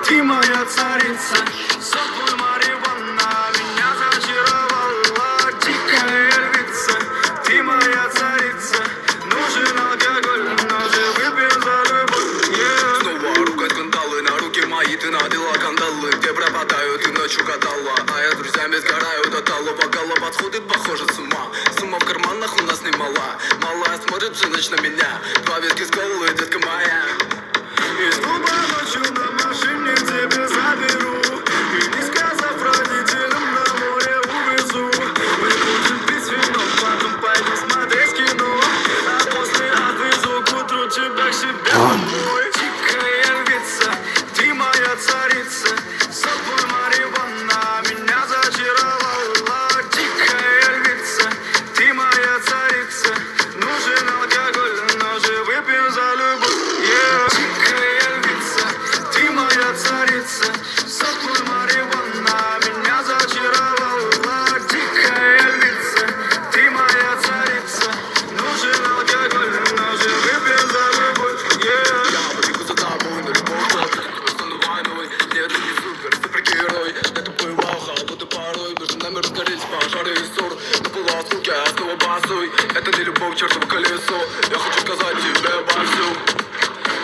Ты моя царица, сок твой марихуана меня зачаровала. Дикая львица, ты моя царица. Нужен алкоголь, но же выпьем за любовь. Снова ругать кандалы, на руки мои ты надела кандалы. Где пропадаю, ты ночью гадала, а я с друзьями сгораю до тала. Бокала подходит, похоже, с ума. Сумма в карманах у нас немала. Малая смотрит всю ночь на меня. Два виски с колы, детка моя. Из клуба ночью на машине тебя заберу. И не сказав родителям, на море увезу. Мы будем пить вино, потом пойдем смотреть кино. А после отвезу к утру тебя к себе домой. Дикая львица, ты моя царица. Сок твой марихуана меня зачаровала. Дикая львица, ты моя царица. Нужен алкоголь, но же выпьем за любовь. Дикая львица, ты моя царица. Сок твой марихуана меня зачаровала. Дикая львица, ты моя царица. Нужен алкоголь, но же выпьем за любовь. Я побегу за тобой на любовь, только стану войной. Нет, ты не супер, супергерой. Я тупой ваха, буду порой. Между нами разгорелись пожары и ссор. На полуострунке я снова босой. Это не любовь, чертово колесо. Я хочу сказать тебе обо всем.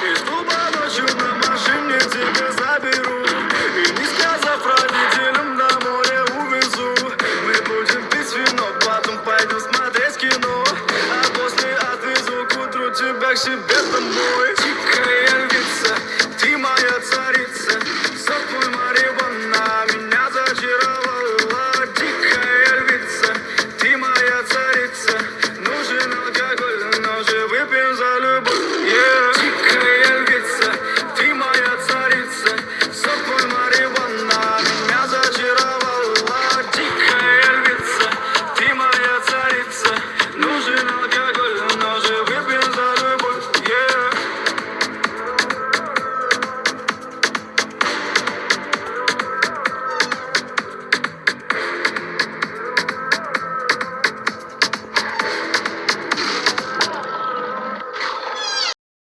Из клуба ночью на машине тебя заберу. И не сказав родителям, на море увезу. Мы будем пить вино, потом пойдем смотреть кино. А после отвезу к утру тебя к себе домой. Дикая львица, ты моя царица. Сок твой марихуана меня зачаровала. Дикая львица, ты моя царица. Нужен алкоголь, но же выпьем за